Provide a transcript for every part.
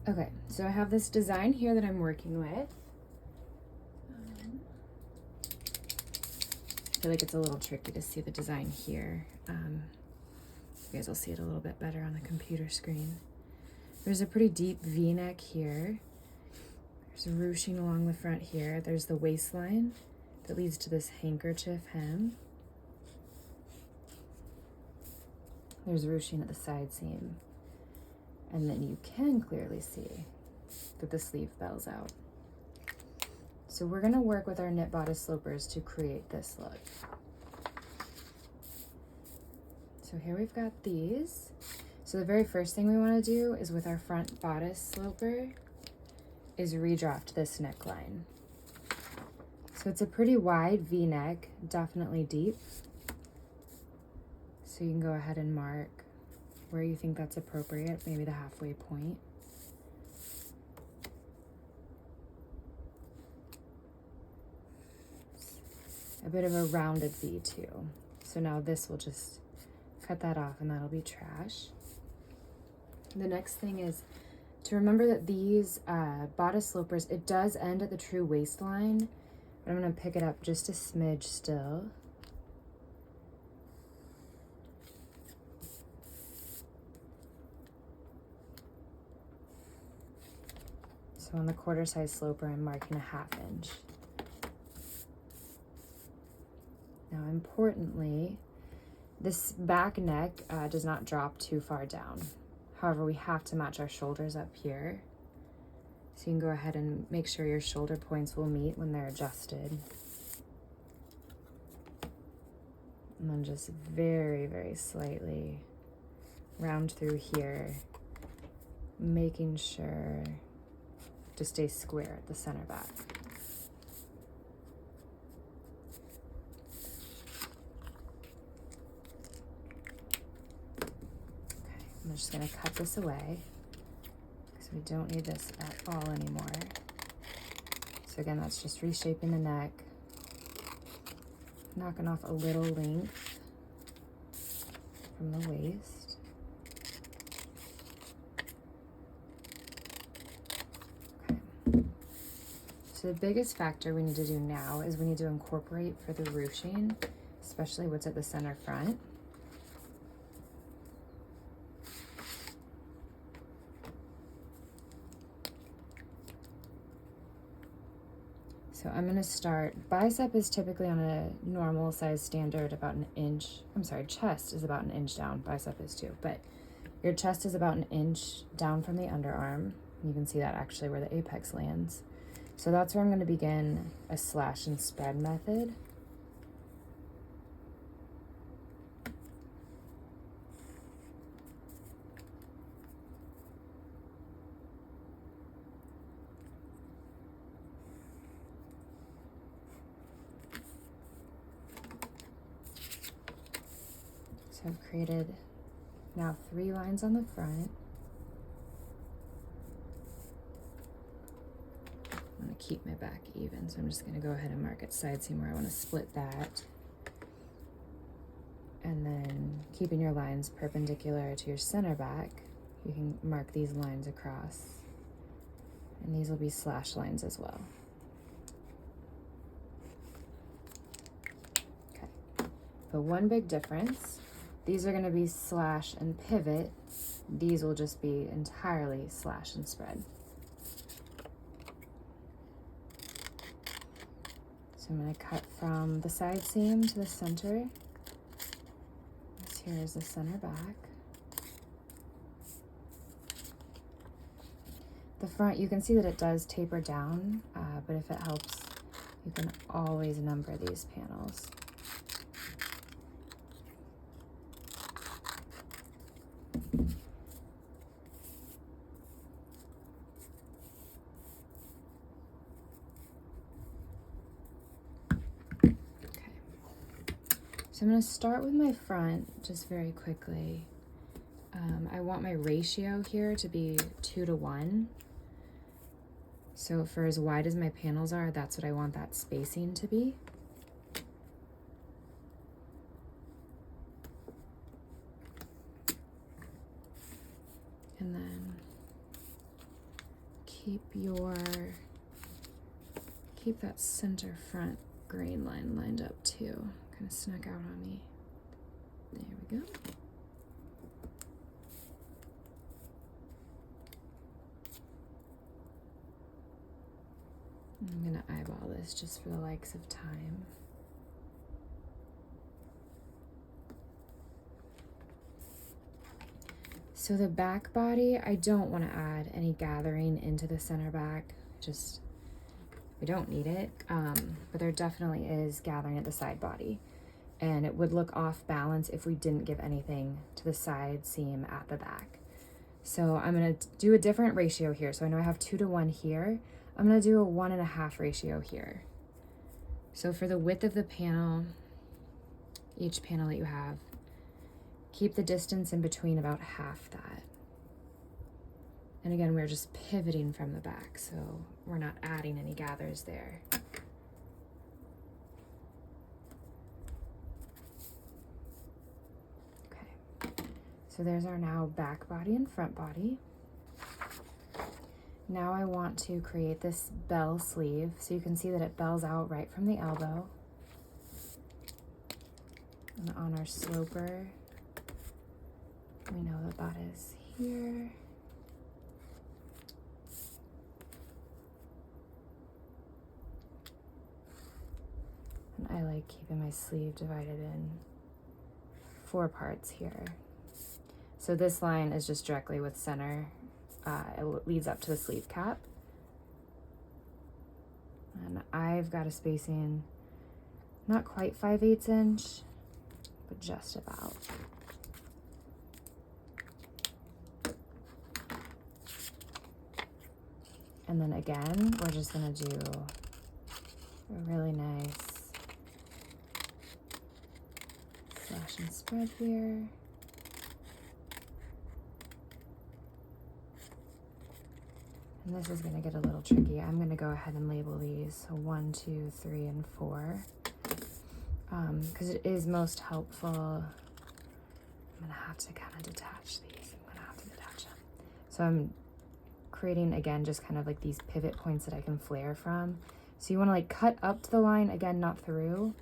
Okay, so I have this design here that I'm working with. I feel like it's a little tricky to see the design here. You guys will see it a little bit better on the computer screen. There's a pretty deep V-neck here. There's a ruching along the front here. There's the waistline that leads to this handkerchief hem. There's ruching at the side seam. And then you can clearly see that the sleeve bells out. So we're gonna work with our knit bodice slopers to create this look. So here we've got these. So the very first thing we wanna do is with our front bodice sloper is redraft this neckline. So it's a pretty wide V-neck, definitely deep. So you can go ahead and mark where you think that's appropriate, maybe the halfway point. A bit of a rounded V too. So now this will just cut that off and that'll be trash. The next thing is to remember that these bodice slopers, it does end at the true waistline, but I'm gonna pick it up just a smidge still. So on the quarter size sloper, I'm marking a 1/2 inch. Now importantly, this back neck does not drop too far down. However, we have to match our shoulders up here. So you can go ahead and make sure your shoulder points will meet when they're adjusted. And then just very, very slightly round through here, making sure to stay square at the center back. Okay, I'm just gonna cut this away because we don't need this at all anymore. So again, that's just reshaping the neck, knocking off a little length from the waist. Okay. So the biggest factor we need to do now is we need to incorporate for the ruching, especially what's at the center front. So I'm gonna start, bicep is typically on a normal size standard about 1 inch. I'm sorry, chest is about 1 inch down, bicep is too, but your chest is about 1 inch down from the underarm. You can see that actually where the apex lands. So that's where I'm gonna begin a slash and spread method. So I've created now 3 lines on the front. I'm gonna keep my back even, so I'm just gonna go ahead and mark at side seam where I wanna split that. And then keeping your lines perpendicular to your center back, you can mark these lines across. And these will be slash lines as well. Okay, but one big difference, these are gonna be slash and pivot. These will just be entirely slash and spread. So I'm gonna cut from the side seam to the center. This here is the center back. The front, you can see that it does taper down, but if it helps, you can always number these panels. So I'm going to start with my front just very quickly. I want my ratio here to be 2 to 1. So for as wide as my panels are, that's what I want that spacing to be. And then keep that center front grain line lined up too. Kind of snuck out on me. There we go. I'm gonna eyeball this just for the likes of time. So the back body, I don't want to add any gathering into the center back. Just, we don't need it. But there definitely is gathering at the side body. And it would look off balance if we didn't give anything to the side seam at the back. So I'm going to do a different ratio here. So I know I have 2 to 1 here. I'm going to do a 1.5 ratio here. So for the width of the panel, each panel that you have, keep the distance in between about half that. And again, we're just pivoting from the back, so we're not adding any gathers there. Okay, so there's our now back body and front body. Now I want to create this bell sleeve, so you can see that it bells out right from the elbow. And on our sloper, we know that that is here. And I like keeping my sleeve divided in 4 parts here. So this line is just directly with center. It leads up to the sleeve cap. And I've got a spacing, not quite 5/8 inch, but just about. And then again, we're just gonna do a really nice slash and spread here. And this is gonna get a little tricky. I'm gonna go ahead and label these 1, 2, 3, and 4. Because it is most helpful. I'm gonna have to kind of detach these. I'm gonna have to detach them. So I'm creating, again, just kind of like these pivot points that I can flare from. So you want to like cut up to the line, again, not through,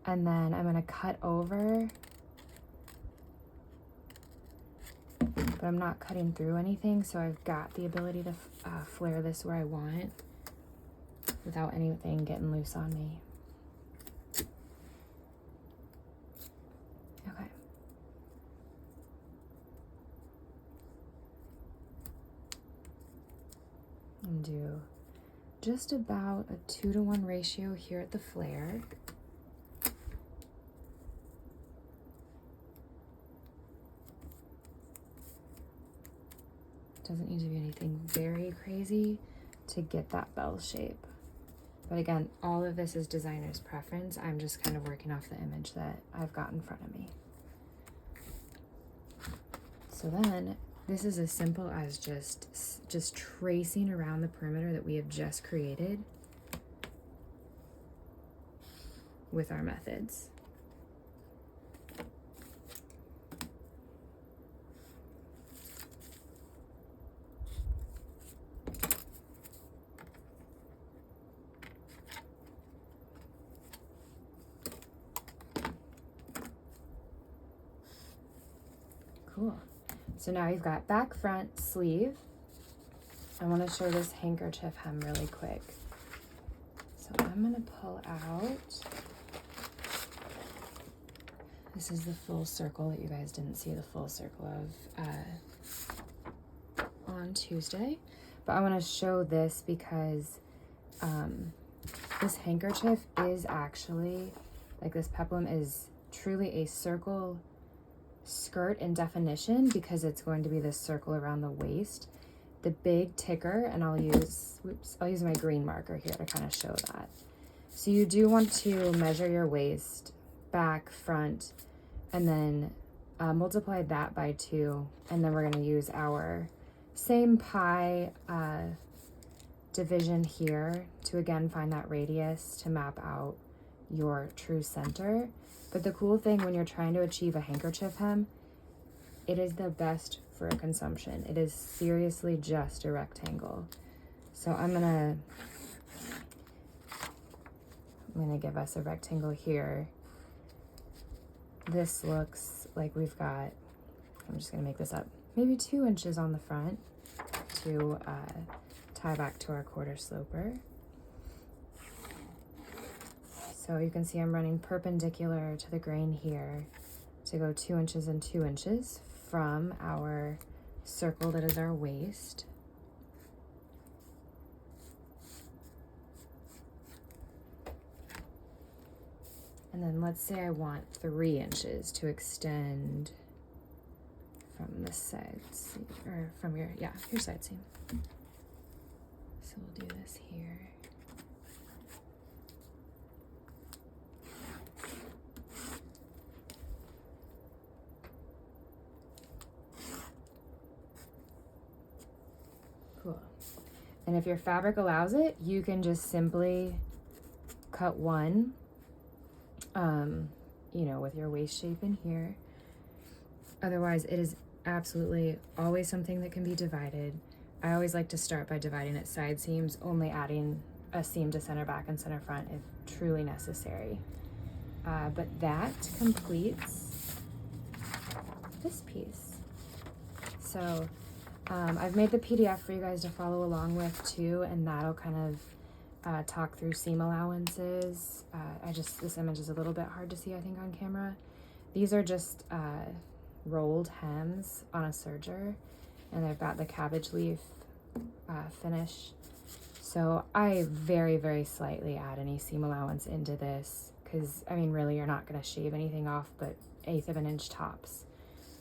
and then I'm going to cut over, but I'm not cutting through anything, so I've got the ability to flare this where I want without anything getting loose on me. Okay. And do just about a 2 to 1 ratio here at the flare. Doesn't need to be anything very crazy to get that bell shape. But again, all of this is designer's preference. I'm just kind of working off the image that I've got in front of me. So then this is as simple as just tracing around the perimeter that we have just created with our methods. Cool. So now you've got back, front, sleeve. I want to show this handkerchief hem really quick. So I'm going to pull out. This is the full circle that you guys didn't see the full circle of on Tuesday. But I want to show this because this handkerchief is actually, like this peplum is truly a circle skirt in definition because it's going to be this circle around the waist. The big ticker, and I'll use my green marker here to kind of show that. So you do want to measure your waist, back, front, and then multiply that by 2, and then we're going to use our same pi division here to again find that radius to map out your true center. But the cool thing when you're trying to achieve a handkerchief hem, it is the best for consumption. It is seriously just a rectangle. So I'm gonna give us a rectangle here. This looks like we've got, I'm just gonna make this up, maybe 2 inches on the front to tie back to our quarter sloper. So you can see I'm running perpendicular to the grain here to go 2 inches and 2 inches from our circle that is our waist. And then let's say I want 3 inches to extend from this side seam, or from your side seam. So we'll do this here. Cool. And if your fabric allows it, you can just simply cut one, you know, with your waist shape in here. Otherwise, it is absolutely always something that can be divided. I always like to start by dividing at side seams, only adding a seam to center back and center front if truly necessary. But that completes this piece. So I've made the PDF for you guys to follow along with too, and that'll kind of talk through seam allowances. This image is a little bit hard to see, I think, on camera. These are just rolled hems on a serger, and they've got the cabbage leaf finish. So I very, very slightly add any seam allowance into this, because, I mean, really, you're not going to shave anything off but 1/8 of an inch tops.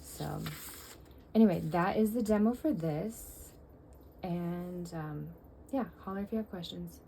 So anyway, that is the demo for this, and yeah, holler if you have questions.